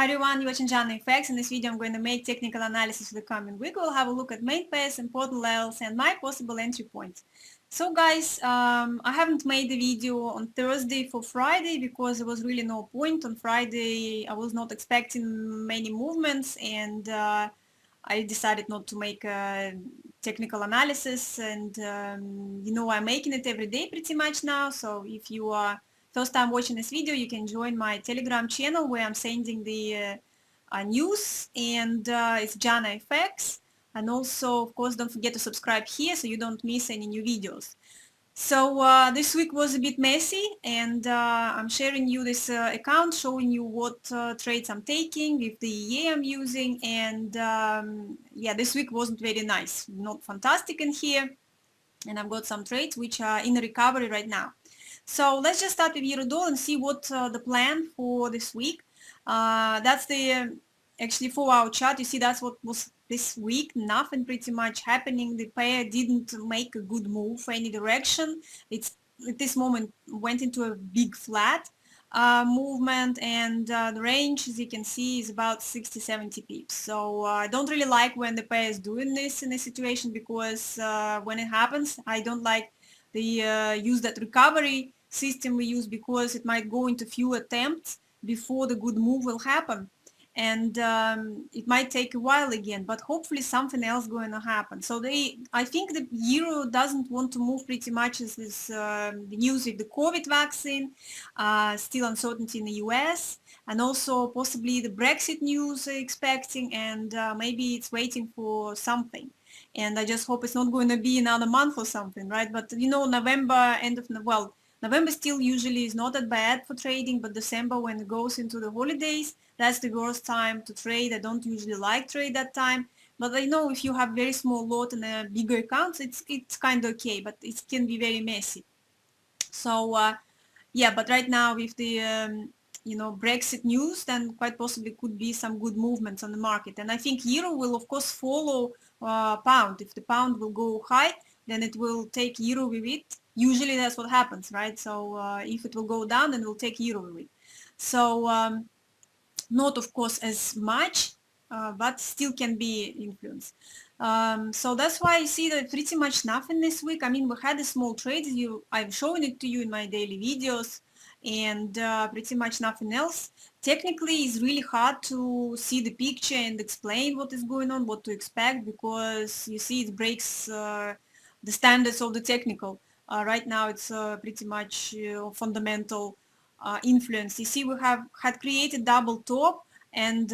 Hi everyone, you're watching Jana Effects. In this video I'm going to make technical analysis for the coming week. We'll have a look at main pairs, important levels and my possible entry points. So guys, I haven't made the video on Thursday for Friday because there was really no point. On Friday I was not expecting many movements and I decided not to make a technical analysis, and I'm making it every day pretty much now. So if you are first time watching this video, you can join my Telegram channel where I'm sending the news, and it's Jana FX. And also, of course, don't forget to subscribe here so you don't miss any new videos. So this week was a bit messy, and I'm sharing you this account, showing you what trades I'm taking, with the EA I'm using, and yeah, this week wasn't very nice, not fantastic in here, and I've got some trades which are in recovery right now. So let's just start with Eurodollar and see what the plan for this week. That's the actually 4-hour chart. You see that's what was this week. Nothing pretty much happening. The pair didn't make a good move for any direction. It's at this moment went into a big flat movement, and the range, as you can see, is about 60-70 pips. So I don't really like when the pair is doing this in a situation, because when it happens, I don't like the use that recovery system we use, because it might go into few attempts before the good move will happen, and it might take a while again, but hopefully something else going to happen. So I think the euro doesn't want to move pretty much as this the news with the COVID vaccine, still uncertainty in the US, and also possibly the Brexit news expecting, and maybe it's waiting for something. And I just hope it's not going to be another month or something, right? But November, November still usually is not that bad for trading, but December, when it goes into the holidays, that's the worst time to trade. I don't usually like trade that time, but I know if you have very small lot and a bigger accounts, it's kind of okay, but it can be very messy. So yeah, but right now with the Brexit news, then quite possibly could be some good movements on the market. And I think euro will of course follow pound. If the pound will go high, then it will take euro with it. Usually that's what happens, right? So if it will go down, then it will take euro with it. So not of course as much, but still can be influenced. So that's why you see that pretty much nothing this week. I mean, we had a small trade. I'm showing it to you in my daily videos, and pretty much nothing else. Technically, it's really hard to see the picture and explain what is going on, what to expect, because you see it breaks the standards of the technical. Right now, it's pretty much fundamental influence. You see, we had created double top, and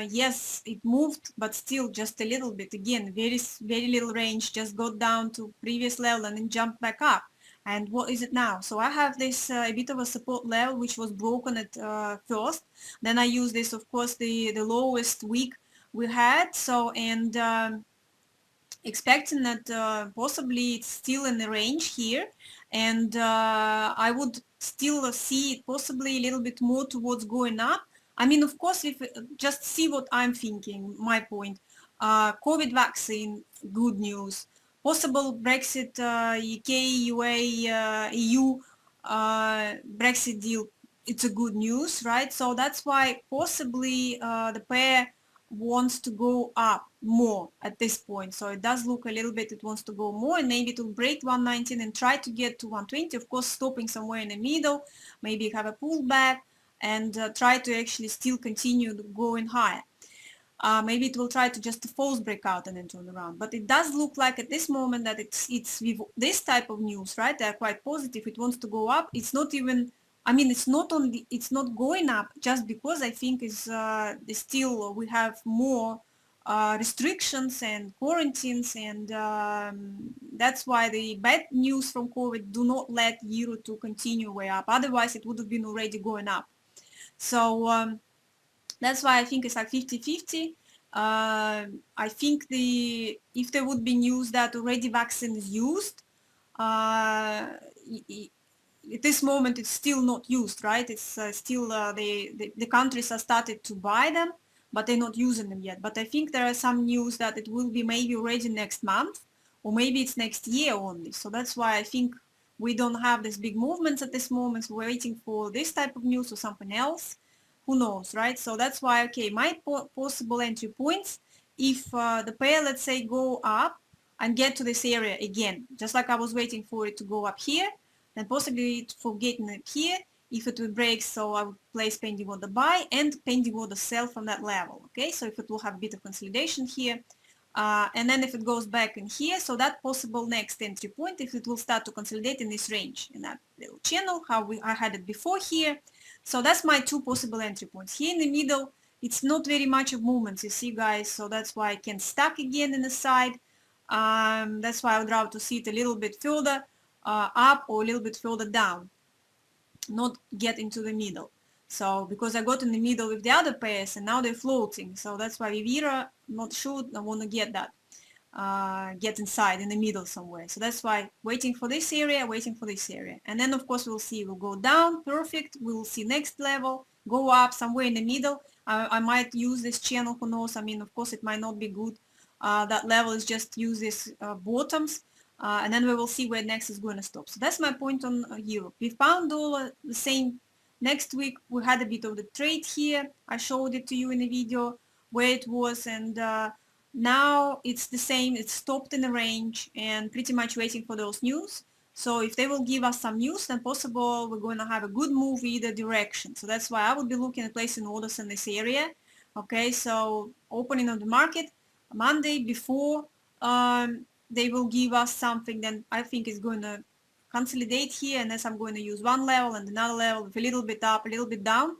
yes, it moved, but still just a little bit. Again, very little range, just got down to previous level and then jumped back up. And what is it now? So I have this a bit of a support level which was broken at first. Then I use this, of course, the lowest week we had. So, and expecting that possibly it's still in the range here, and I would still see it possibly a little bit more towards going up. I mean, of course, if just see what I'm thinking, my point. COVID vaccine, good news. Possible Brexit, UK, UA, EU Brexit deal, it's a good news, right? So that's why possibly the pair wants to go up more at this point. So it does look a little bit, it wants to go more, and maybe to break 119 and try to get to 120, of course stopping somewhere in the middle, maybe have a pullback, and try to actually still continue going higher. Maybe it will try to just a false breakout and then turn around. But it does look like at this moment that it's with this type of news, right? They're quite positive. It wants to go up. It's not even, I mean, it's not going up just because I think is still we have more restrictions and quarantines, and that's why the bad news from COVID do not let euro to continue way up. Otherwise, it would have been already going up. So that's why I think it's like 50-50. I think if there would be news that already vaccine is used, at this moment it's still not used, right? It's still the countries are started to buy them, but they're not using them yet. But I think there are some news that it will be maybe already next month, or maybe it's next year only. So that's why I think we don't have these big movements at this moment. We're waiting for this type of news or something else. who knows, right? So that's why, okay, my possible entry points, if the pair, let's say, go up and get to this area again, just like I was waiting for it to go up here, then possibly for getting it here, if it will break, so I would place pending order buy and pending order sell from that level, okay? So if it will have a bit of consolidation here, and then if it goes back in here, so that possible next entry point, if it will start to consolidate in this range, in that little channel, how I had it before here. So that's my two possible entry points. Here in the middle, it's not very much of movements, you see, guys, so that's why I can stack again in the side. That's why I would rather to see it a little bit further up or a little bit further down, not get into the middle. So because I got in the middle with the other pairs and now they're floating, so that's why Vivira, not sure I want to get that, get inside in the middle somewhere. So that's why waiting for this area, waiting for this area. And then of course we'll see, we'll go down, perfect, we'll see next level, go up somewhere in the middle. I might use this channel, who knows, I mean, of course it might not be good. That level is just use this bottoms. And then we will see where next is going to stop. So that's my point on euro. With pound dollar, the same. Next week we had a bit of the trade here. I showed it to you in the video where it was, and now it's the same. It's stopped in the range and pretty much waiting for those news. So if they will give us some news, then possible we're going to have a good move either direction. So that's why I would be looking at placing orders in this area. Okay, so opening of the market Monday before they will give us something, then I think it's going to consolidate here, and as I'm going to use one level and another level with a little bit up, a little bit down,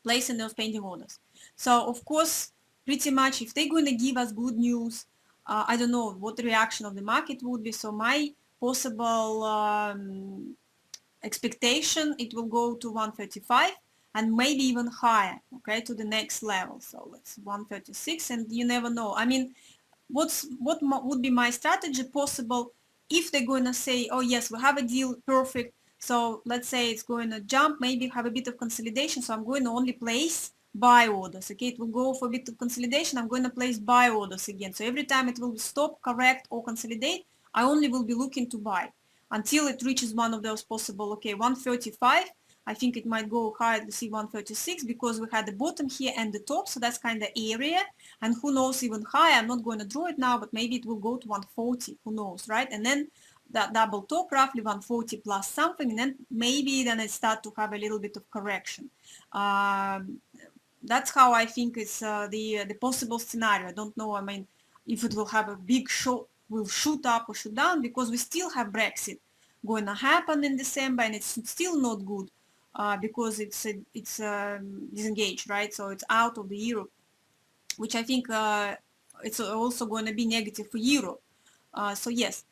placing those pending orders. So of course, pretty much if they're going to give us good news, I don't know what the reaction of the market would be. So my possible expectation, it will go to 135 and maybe even higher, okay, to the next level. So let's 136, and you never know. I mean, what would be my strategy possible if they're going to say, oh yes, we have a deal, perfect, so let's say it's going to jump, maybe have a bit of consolidation, so I'm going to only place buy orders, okay, it will go for a bit of consolidation, I'm going to place buy orders again, so every time it will stop, correct or consolidate, I only will be looking to buy until it reaches one of those possible, okay, 135, I think it might go higher to see 136 because we had the bottom here and the top, so that's kind of area, and who knows even higher. I'm not going to draw it now, but maybe it will go to 140, who knows, right? And then that double top, roughly 140 plus something, and then maybe then it start to have a little bit of correction. That's how I think it's the possible scenario. I don't know, I mean, if it will have a big shot, will shoot up or shoot down, because we still have Brexit going to happen in December, and it's still not good. Because it's disengaged, right? So it's out of the euro, which I think it's also going to be negative for euro. So yes.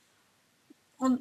On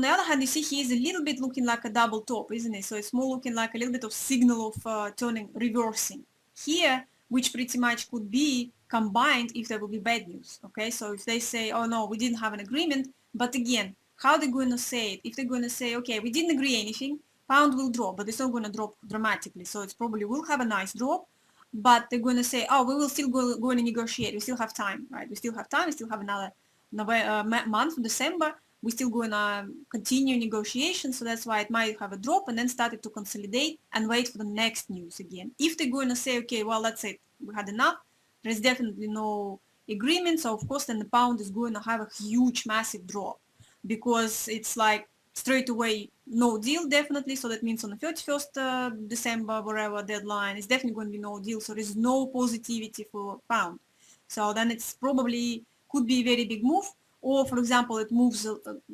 the other hand, you see here is a little bit looking like a double top, isn't it? So it's more looking like a little bit of signal of turning, reversing here, which pretty much could be combined if there will be bad news. Okay, so if they say, oh no, we didn't have an agreement, but again, how they're going to say it? If they're going to say, okay, we didn't agree anything, pound will drop, but it's not going to drop dramatically. So it's probably will have a nice drop, but they're going to say, oh, we will still go and negotiate. We still have time, right? We still have time. We still have another month, December. We're still going to continue negotiations. So that's why it might have a drop and then started to consolidate and wait for the next news again. If they're going to say, okay, well, that's it, we had enough, there's definitely no agreement. So of course, then the pound is going to have a huge, massive drop, because it's like straight away no deal, definitely. So that means on the 31st December, wherever deadline, it's definitely going to be no deal. So there's no positivity for pound. So then it's probably could be a very big move, or for example, it moves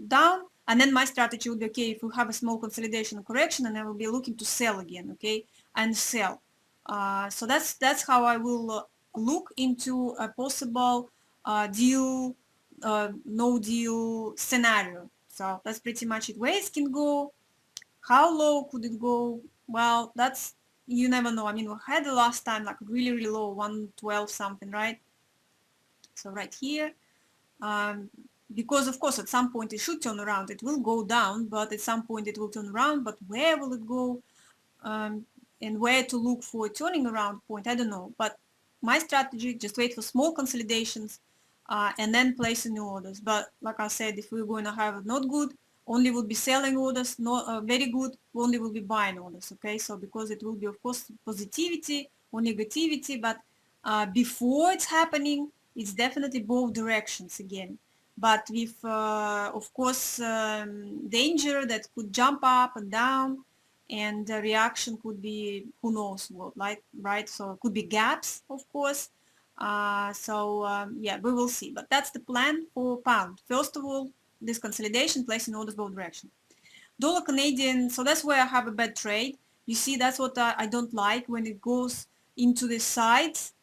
down, and then my strategy would be, okay, if we have a small consolidation and correction, and I will be looking to sell again, okay, and sell. So that's how I will look into a possible deal, no deal scenario. So that's pretty much it. Where it can go, how low could it go? Well, that's, you never know. I mean, we had the last time like really, really low, 112 something, right? So right here, because of course at some point it should turn around, it will go down, but at some point it will turn around, but where will it go, and where to look for a turning around point, I don't know. But my strategy, just wait for small consolidations and then place in the orders. But like I said, if we're going to have not good only would be selling orders, not very good, only will be buying orders, okay? So because it will be, of course, positivity or negativity, but before it's happening, it's definitely both directions again. But with, of course, danger that could jump up and down, and the reaction could be who knows what, like, right? So it could be gaps, of course. Yeah, we will see. But that's the plan for pound. First of all, this consolidation, placing orders both direction. Dollar Canadian, so that's where I have a bad trade. You see, that's what I don't like when it goes into the sides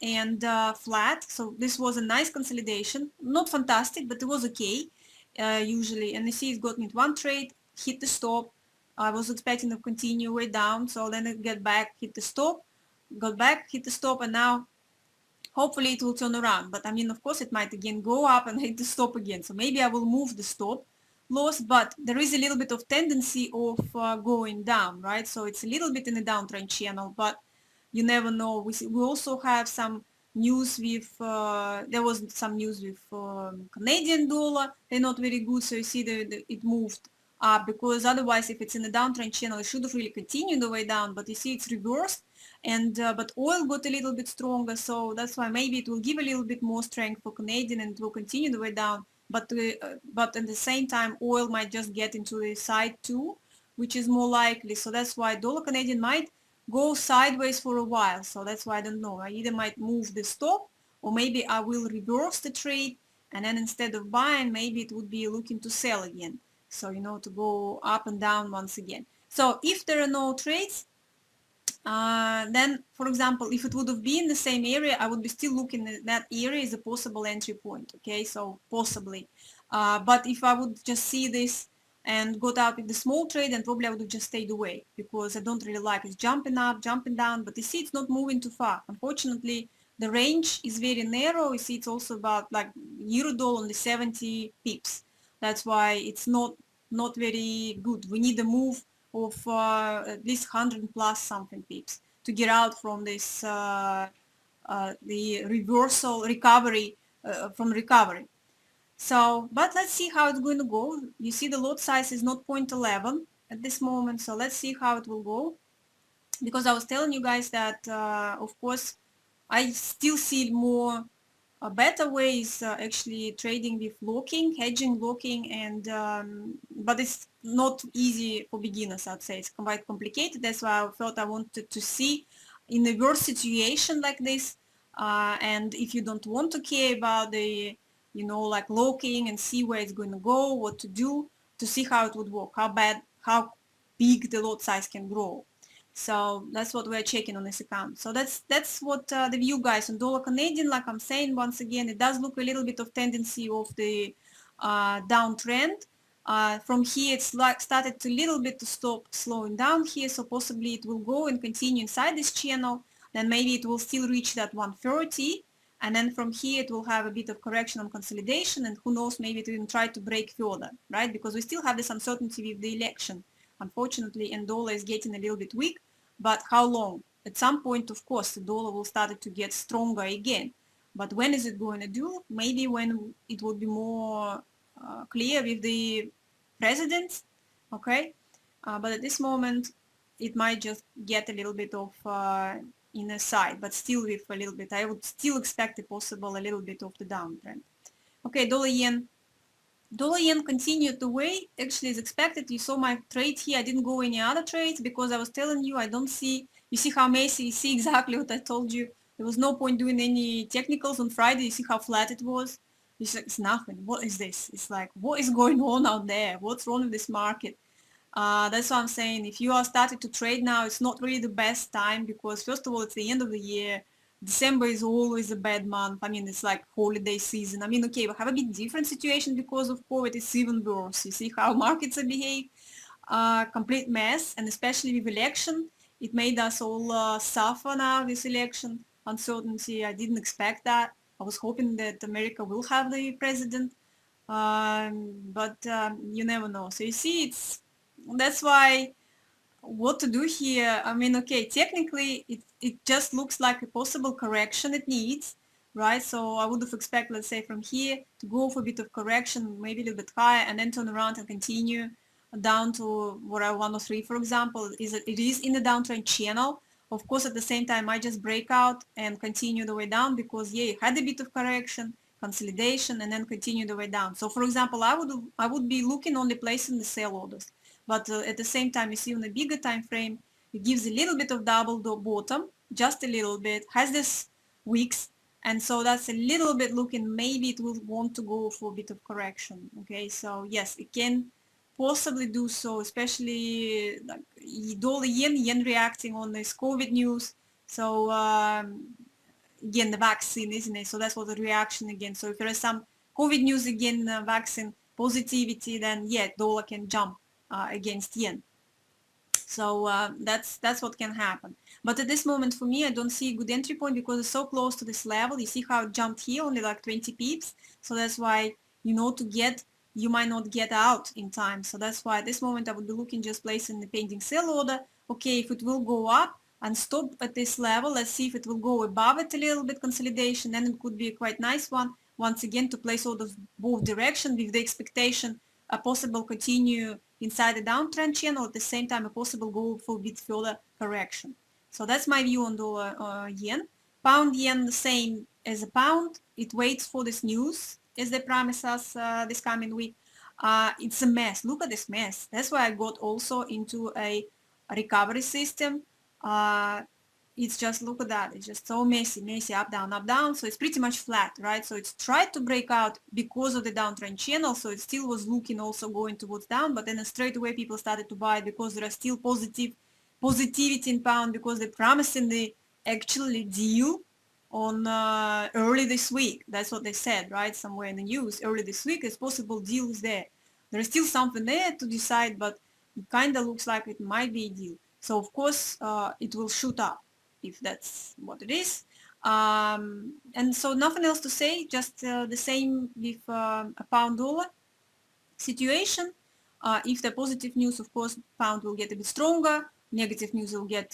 and flat. So this was a nice consolidation, not fantastic, but it was okay usually. And you see it got me one trade, hit the stop. I was expecting to continue way down, so then it get back, hit the stop, got back, hit the stop, and now hopefully it will turn around. But I mean, of course, it might again go up and hit the stop again. So maybe I will move the stop loss, but there is a little bit of tendency of going down, right? So it's a little bit in the downtrend channel, but you never know. We also have some news with, there was some news with Canadian dollar. They're not very good, so you see it moved up, because otherwise if it's in the downtrend channel, it should have really continued the way down, but you see it's reversed. And but oil got a little bit stronger, so that's why maybe it will give a little bit more strength for Canadian and it will continue the way down. But at the same time, oil might just get into the side too, which is more likely. So that's why dollar Canadian might go sideways for a while. So that's why I don't know. I either might move the stop, or maybe I will reverse the trade, and then instead of buying, maybe it would be looking to sell again. So, you know, to go up and down once again. So if there are no trades, then, for example, if it would have been the same area, I would be still looking at that area as a possible entry point, okay? So possibly. But if I would just see this and got out with the small trade, then probably I would have just stayed away, because I don't really like it. It's jumping up, jumping down, but you see it's not moving too far. Unfortunately, the range is very narrow. You see it's also about like euro dollar only 70 pips. That's why it's not very good. We need a move of at least 100 plus something pips to get out from this the reversal recovery from recovery. So, but let's see how it's going to go. You see the lot size is not 0.11 at this moment, so let's see how it will go. Because I was telling you guys that, of course, I still see more a better way is actually trading with locking, hedging, locking, and but it's not easy for beginners. I'd say it's quite complicated. That's why I felt I wanted to see in a worse situation like this. And if you don't want to care about the, you know, like locking and see where it's going to go, what to do, to see how it would work, how big the lot size can grow. So that's what we're checking on this account. So that's what the view, guys, on dollar Canadian. Like I'm saying, once again, it does look a little bit of tendency of the downtrend. From here, it's like started to little bit to stop slowing down here. So possibly it will go and continue inside this channel. Then maybe it will still reach that 130. And then from here, it will have a bit of correction on consolidation. And who knows, maybe it will try to break further, right? Because we still have this uncertainty with the election, unfortunately, and dollar is getting a little bit weak. But how long? At some point, of course, the dollar will start to get stronger again. But when is it going to do? Maybe when it will be more clear with the president, okay? But at this moment, it might just get a little bit of in a side, but still with a little bit. I would still expect a possible a little bit of the downtrend. Okay, dollar yen. Dollar yen continued the way actually is expected. You saw my trade here. I didn't go any other trades because I was telling you I don't see. You see how messy. You see exactly what I told you. There was no point doing any technicals on Friday. You see how flat it was. It's nothing. What is this? It's like, what is going on out there? What's wrong with this market? That's what I'm saying. If you are starting to trade now, it's not really the best time, because first of all, it's the end of the year. December is always a bad month. I mean, it's like holiday season. I mean, okay, we have a bit different situation because of COVID. It's even worse. You see how markets are behaving? Complete mess, and especially with election, it made us all suffer now, this election uncertainty. I didn't expect that. I was hoping that America will have the president, but you never know. So you see, that's why what to do here. I mean, okay, technically it just looks like a possible correction it needs, right? So I would have expected, let's say, from here to go for a bit of correction, maybe a little bit higher, and then turn around and continue down to what I 103, for example. It is in the downtrend channel. Of course, at the same time, I just break out and continue the way down because, yeah, it had a bit of correction, consolidation, and then continue the way down. So, for example, I would be looking only placing the sell orders, but at the same time, you see on a bigger time frame, it gives a little bit of double bottom, just a little bit, has this wicks, and so that's a little bit looking, maybe it will want to go for a bit of correction. Okay, so yes, it can possibly do so, especially like dollar yen reacting on this COVID news. So again, the vaccine, isn't it? So that's what the reaction again. So if there is some COVID news again, vaccine positivity, then yeah, dollar can jump against yen. So that's what can happen. But at this moment, for me, I don't see a good entry point because it's so close to this level. You see how it jumped here, only like 20 pips. So that's why, you might not get out in time. So that's why at this moment I would be looking just placing the pending sell order. Okay, if it will go up and stop at this level, let's see if it will go above it a little bit consolidation, then it could be a quite nice one. Once again, to place orders both direction with the expectation a possible continue inside the downtrend channel, at the same time a possible go for a bit further correction. So that's my view on dollar yen. Pound yen, the same as a pound. It waits for this news as they promise us this coming week. It's a mess. Look at this mess. That's why I got also into a recovery system. It's just, look at that, it's just so messy, up down, so it's pretty much flat, right? So it's tried to break out because of the downtrend channel, so it still was looking also going towards down, but then straight away people started to buy because there are still positivity in pound, because they're promising the actually deal on early this week. That's what they said, right? Somewhere in the news, early this week is possible deals there. There's still something there to decide, but it kind of looks like it might be a deal. So of course it will shoot up if that's what it is. And so nothing else to say, just the same with a pound dollar situation. If the positive news, of course, pound will get a bit stronger, negative news will get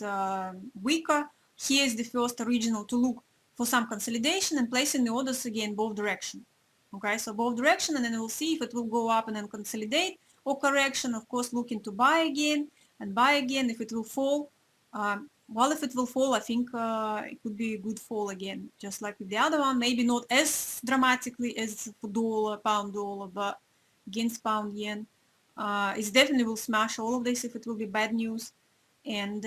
weaker. Here's the first original to look for some consolidation and placing the orders again both direction. Okay, so both direction, and then we'll see if it will go up and then consolidate, or correction, of course, looking to buy again and buy again. If it will fall, well, if it will fall, I think it could be a good fall again, just like with the other one. Maybe not as dramatically as for dollar, pound dollar, but against pound yen. It definitely will smash all of this if it will be bad news. And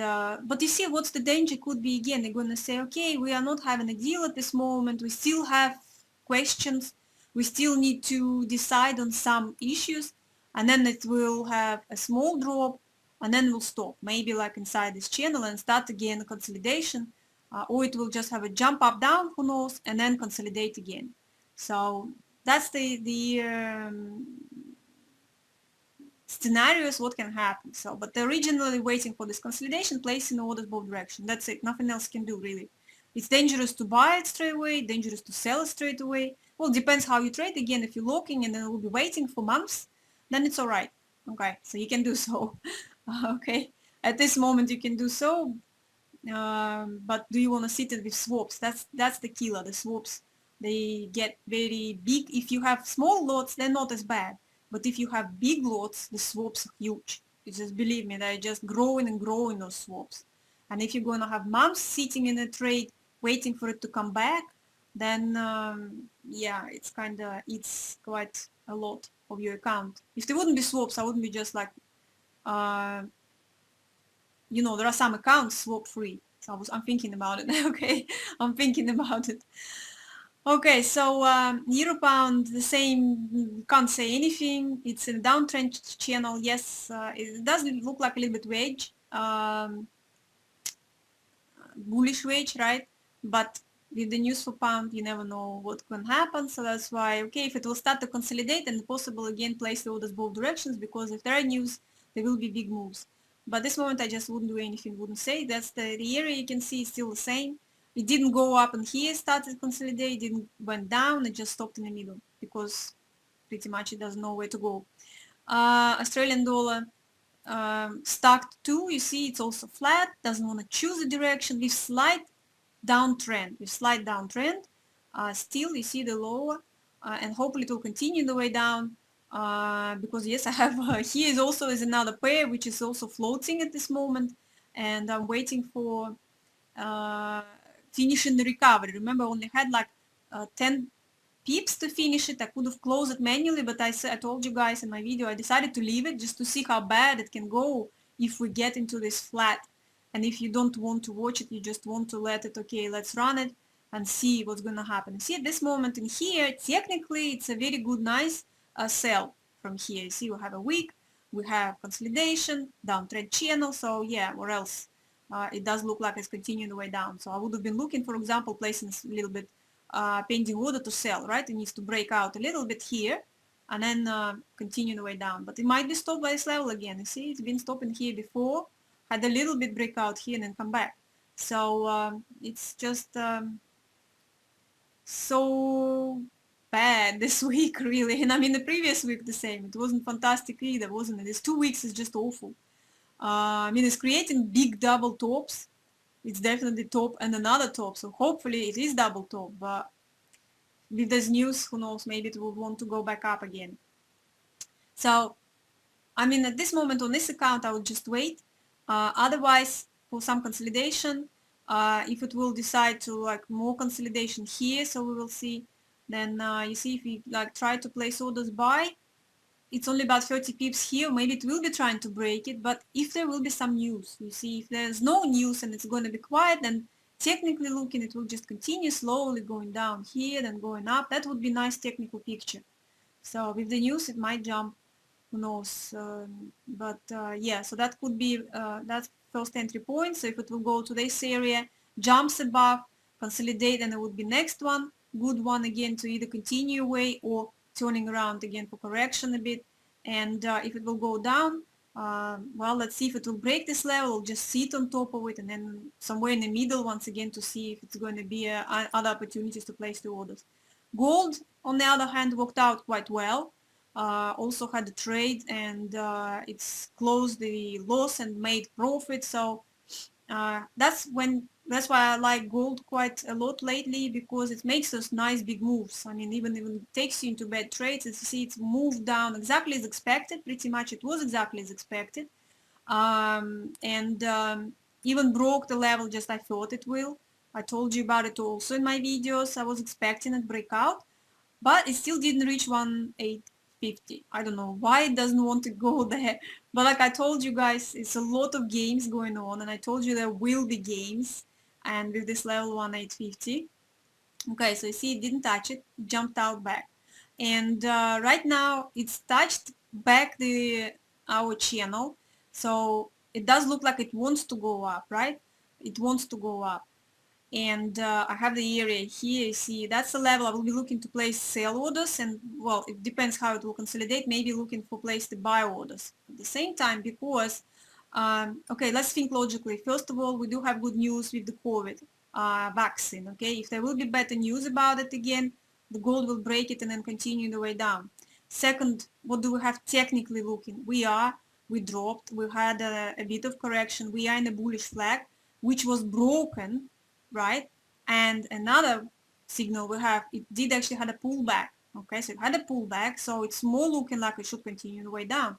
but you see, what's the danger could be again? They're going to say, okay, we are not having a deal at this moment. We still have questions. We still need to decide on some issues. And then it will have a small drop, and then we'll stop, maybe like inside this channel, and start again consolidation. Or it will just have a jump up, down, who knows, and then consolidate again. So that's the scenarios what can happen. So, but they're originally waiting for this consolidation, placing orders both direction. That's it. Nothing else can do really. It's dangerous to buy it straight away, dangerous to sell it straight away. Well, depends how you trade. Again, if you're locking and then will be waiting for months, then it's all right. Okay, so you can do so. Okay, at this moment you can do so. But do you want to sit it with swaps? That's the killer. The swaps, they get very big. If you have small lots, they're not as bad. But if you have big lots, the swaps are huge. You just believe me, they're just growing and growing, those swaps. And if you're going to have months sitting in a trade, waiting for it to come back, then yeah, it's quite a lot of your account. If there wouldn't be swaps, I wouldn't be just like, there are some accounts swap free. So I'm thinking about it. Okay, I'm thinking about it. Okay, so euro pound, the same, can't say anything. It's a downtrend channel. Yes, it does look like a little bit wedge, bullish wedge, right? But with the news for pound, you never know what can happen. So that's why, okay, if it will start to consolidate, and possible again place the orders both directions, because if there are news, there will be big moves. But this moment, I just wouldn't do anything, wouldn't say. That's the area you can see is still the same. It didn't go up and here started consolidate, it didn't went down, it just stopped in the middle because pretty much it doesn't know where to go. Australian dollar stuck too, you see it's also flat, doesn't want to choose a direction with slight downtrend. still you see the lower, and hopefully it will continue the way down, because yes, I have here is also is another pair which is also floating at this moment, and I'm waiting for finishing the recovery. Remember, I only had like 10 pips to finish it. I could have closed it manually, but I told you guys in my video, I decided to leave it just to see how bad it can go if we get into this flat. And if you don't want to watch it, you just want to let it, okay, let's run it and see what's going to happen. See, at this moment in here, technically, it's a very good, nice sell from here. You see, we have a wick, we have consolidation, downtrend channel. So yeah, or else it does look like it's continuing the way down. So I would have been looking, for example, placing a little bit pending order to sell, right? It needs to break out a little bit here and then continue the way down. But it might be stopped by this level again. You see, it's been stopping here before, had a little bit breakout here and then come back. So it's just so bad this week, really. And I mean, the previous week the same. It wasn't fantastic either, wasn't it? These 2 weeks is just awful. I mean, it's creating big double tops. It's definitely top and another top. So hopefully it is double top. But with this news, who knows, maybe it will want to go back up again. So, I mean, at this moment on this account, I would just wait. Otherwise, for some consolidation, if it will decide to like more consolidation here, so we will see, then you see if we like try to place orders buy, it's only about 30 pips here. Maybe it will be trying to break it, but if there will be some news, you see, if there's no news and it's going to be quiet, then technically looking, it will just continue slowly going down here, then going up. That would be nice technical picture. So with the news, it might jump, who knows. Yeah, so that could be that's first entry point. So if it will go to this area, jumps above, consolidate, and it would be next one, good one again to either continue away or turning around again for correction a bit. And if it will go down, well, let's see if it will break this level or just sit on top of it, and then somewhere in the middle once again to see if it's going to be other opportunities to place the orders. Gold, on the other hand, worked out quite well. Also had a trade, and it's closed the loss and made profit. So that's why I like gold quite a lot lately, because it makes us nice big moves. I mean, even if it takes you into bad trades, you see it's moved down exactly as expected. Pretty much it was exactly as expected, and even broke the level just I thought it will. I told you about it also in my videos. I was expecting it breakout, but it still didn't reach 1850. I don't know why it doesn't want to go there, but like I told you guys, it's a lot of games going on, and I told you there will be games, and with this level 1850, okay, so you see it didn't touch it, jumped out back, and right now it's touched back our channel, so it does look like it wants to go up, right? It wants to go up. And I have the area here. You see, that's the level I will be looking to place sell orders, and well, it depends how it will consolidate, maybe looking for place the buy orders at the same time, because okay, let's think logically. First of all, we do have good news with the COVID vaccine. Okay, if there will be better news about it again, the gold will break it and then continue the way down. Second, what do we have technically looking? We dropped, we had a bit of correction, we are in a bullish flag, which was broken, right? And another signal we have, it did actually had a pullback. Okay, so it had a pullback, so it's more looking like it should continue the way down.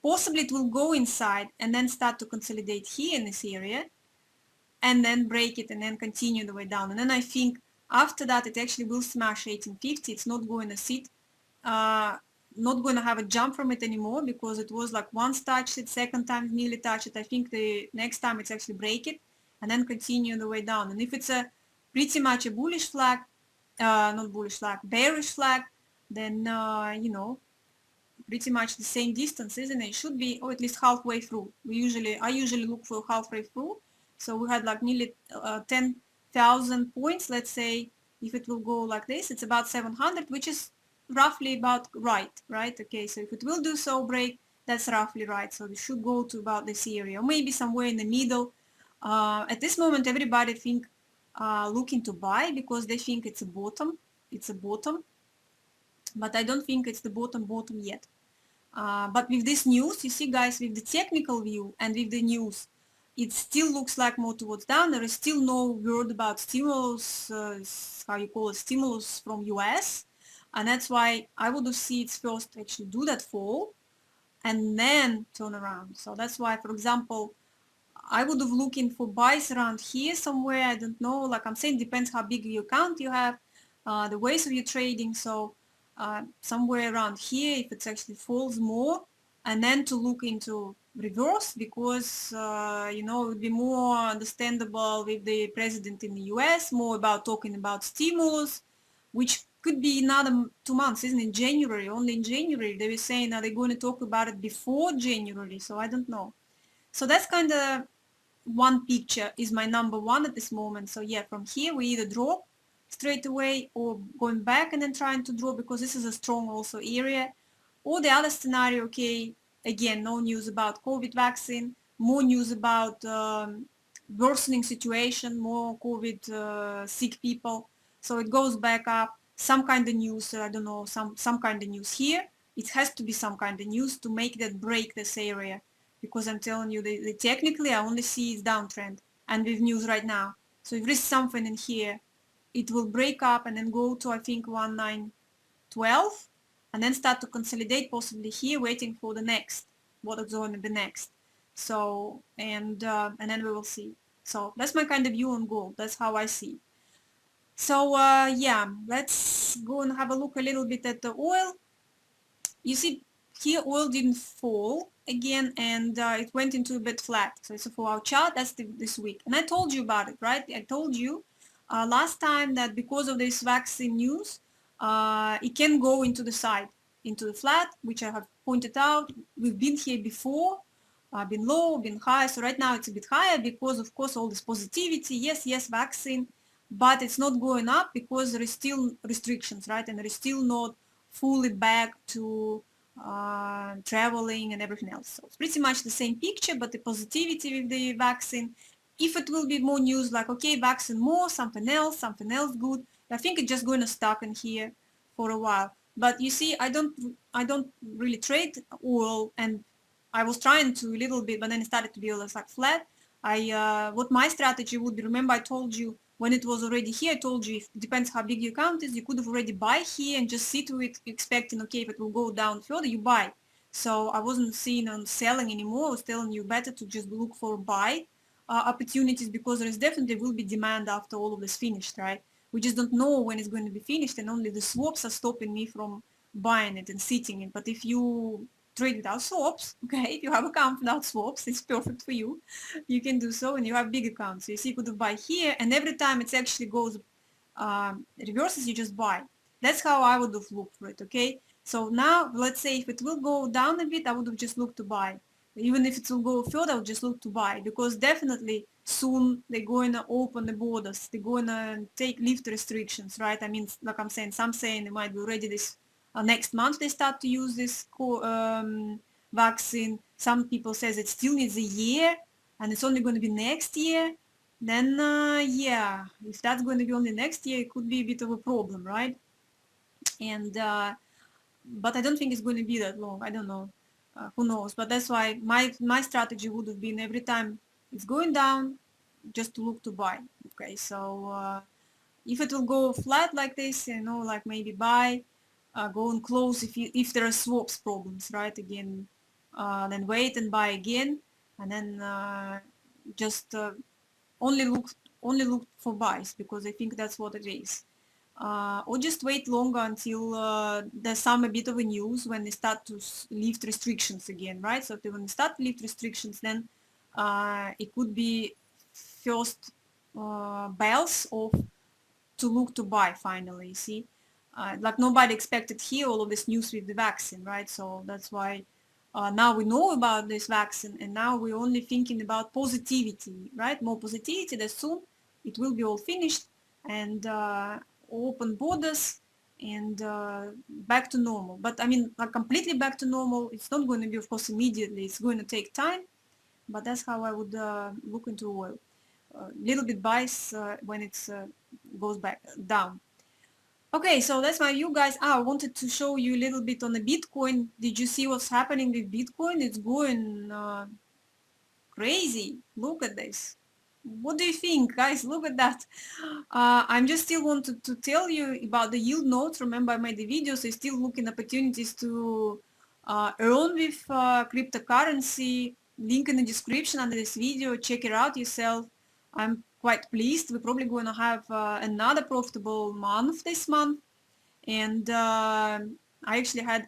Possibly it will go inside and then start to consolidate here in this area, and then break it and then continue the way down. And then I think after that it actually will smash 1850. It's not going to sit, not going to have a jump from it anymore, because it was like once touched it, second time nearly touched it. I think the next time it's actually break it and then continue the way down. And if it's a pretty much a bullish flag, not bullish flag, bearish flag, then you know, pretty much the same distance, isn't it? It should be, or at least halfway through. I usually look for halfway through. So we had like nearly 10,000 points, let's say. If it will go like this, it's about 700, which is roughly about right? Okay, so if it will do so, break, that's roughly right. So we should go to about this area, or maybe somewhere in the middle. At this moment, everybody think looking to buy because they think it's a bottom. It's a bottom, but I don't think it's the bottom yet. But with this news, you see, guys, with the technical view and with the news, it still looks like more towards down. There is still no word about stimulus, how you call it, stimulus from US. And that's why I would have seen it first actually do that fall and then turn around. So that's why, for example, I would have looking for buys around here somewhere. I don't know, like I'm saying, depends how big your account you have, the ways of your trading. So somewhere around here, if it actually falls more, and then to look into reverse, because you know, it would be more understandable with the president in the US, more about talking about stimulus, which could be another 2 months, isn't it? January, only in January. They were saying, are they going to talk about it before January? So I don't know. So that's kind of one picture is my number one at this moment. So yeah, from here we either drop straight away or going back and then trying to draw, because this is a strong also area. Or the other scenario, okay, again, no news about COVID vaccine, more news about worsening situation, more COVID sick people. So it goes back up, some kind of news, I don't know, some kind of news here. It has to be some kind of news to make that break this area, because I'm telling you, technically I only see it's downtrend and with news right now. So if there is something in here, it will break up and then go to, I think, 1912 and then start to consolidate possibly here, waiting for the next, what is going to be next. So, and then we will see. So that's my kind of view on gold. That's how I see. So yeah, let's go and have a look a little bit at the oil. You see here oil didn't fall again, and it went into a bit flat. So it's a 4-hour chart. That's this week, and I told you about it, right? I told you last time that because of this vaccine news, it can go into the side, into the flat, which I have pointed out. We've been here before, been low, been high. So right now it's a bit higher because, of course, all this positivity. Yes, vaccine, but it's not going up because there is still restrictions, right? And there is still not fully back to traveling and everything else. So it's pretty much the same picture, but the positivity with the vaccine. If it will be more news like, okay, vaccine more, something else good, I think it's just going to stuck in here for a while. But you see, I don't really trade oil, and I was trying to a little bit, but then it started to be almost like flat. What my strategy would be, remember I told you when it was already here, I told you, it depends how big your account is, you could have already buy here and just sit with it, expecting, okay, if it will go down further, you buy. So I wasn't seeing on selling anymore. I was telling you better to just look for buy opportunities, because there is definitely will be demand after all of this finished, right? We just don't know when it's going to be finished, and only the swaps are stopping me from buying it and sitting it. But if you trade without swaps, okay, if you have account without swaps, it's perfect for you. You can do so, and you have big accounts. So you see, you could buy here, and every time it actually goes reverses, you just buy. That's how I would have looked for it, okay? So now, let's say if it will go down a bit, I would have just looked to buy. Even if it will go further, I would just look to buy, because definitely soon they're going to open the borders. They're going to lift restrictions, right? I mean, like I'm saying, some saying it might be already this next month they start to use this vaccine. Some people says it still needs a year, and it's only going to be next year. Then yeah, if that's going to be only next year, it could be a bit of a problem, right? And but I don't think it's going to be that long. I don't know. Who knows? But that's why my strategy would have been, every time it's going down, just to look to buy. Okay, so if it will go flat like this, you know, like maybe buy, go and close if there are swaps problems, right? Again, then wait and buy again, and then just only look for buys, because I think that's what it is. Or just wait longer until there's some a bit of a news when they start to lift restrictions again, right? So if they want to start to lift restrictions, then it could be first bells of to look to buy finally. See, like nobody expected here all of this news with the vaccine, right? So that's why now we know about this vaccine, and now we're only thinking about positivity, right? More positivity, that soon it will be all finished, and open borders, and back to normal. But I mean, like completely back to normal, it's not going to be, of course, immediately. It's going to take time, but that's how I would look into oil. Little bit buys when it's goes back down. Okay, so that's my view, guys. I wanted to show you a little bit on the Bitcoin. Did you see what's happening with Bitcoin? It's going crazy. Look at this. What do you think, guys? Look at that. I'm just still wanted to tell you about the yield nodes. Remember, I made the video, so still looking opportunities to earn with cryptocurrency. Link in the description under this video. Check it out yourself. I'm quite pleased. We're probably going to have another profitable month this month. And I actually had,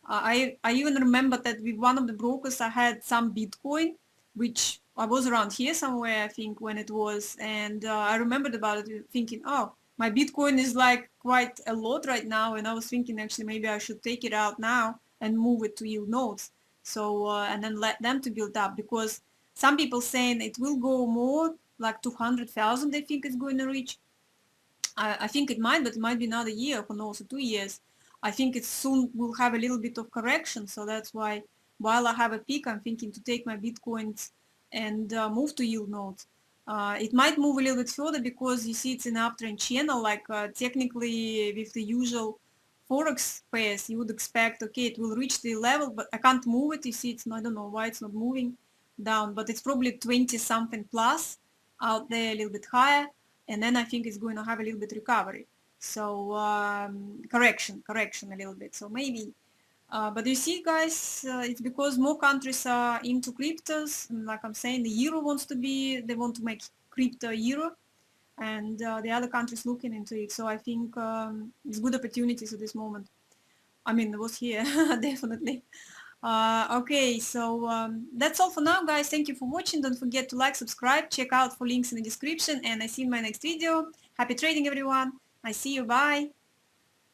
I even remember that with one of the brokers I had some Bitcoin, which I was around here somewhere, I think, when it was, and I remembered about it thinking, oh, my Bitcoin is like quite a lot right now, and I was thinking actually maybe I should take it out now and move it to yield nodes, so and then let them to build up, because some people saying it will go more, like 200,000 they think it's going to reach. I think it might, but it might be another year, who knows, 2 years. I think it soon will have a little bit of correction, so that's why while I have a peak, I'm thinking to take my Bitcoins and move to yield nodes. It might move a little bit further because you see it's an uptrend channel, like technically with the usual Forex pairs, you would expect, okay, it will reach the level, but I can't move it. You see, it's not, I don't know why it's not moving down, but it's probably 20 something plus out there, a little bit higher, and then I think it's going to have a little bit recovery. So correction a little bit. So maybe, but you see, guys, it's because more countries are into cryptos. And like I'm saying, the euro wants to be, they want to make crypto euro, and the other countries looking into it. So I think it's good opportunities at this moment. I mean, it was here, definitely. Okay, so that's all for now, guys. Thank you for watching. Don't forget to like, subscribe, check out for links in the description, and I see you in my next video. Happy trading, everyone. I see you. Bye.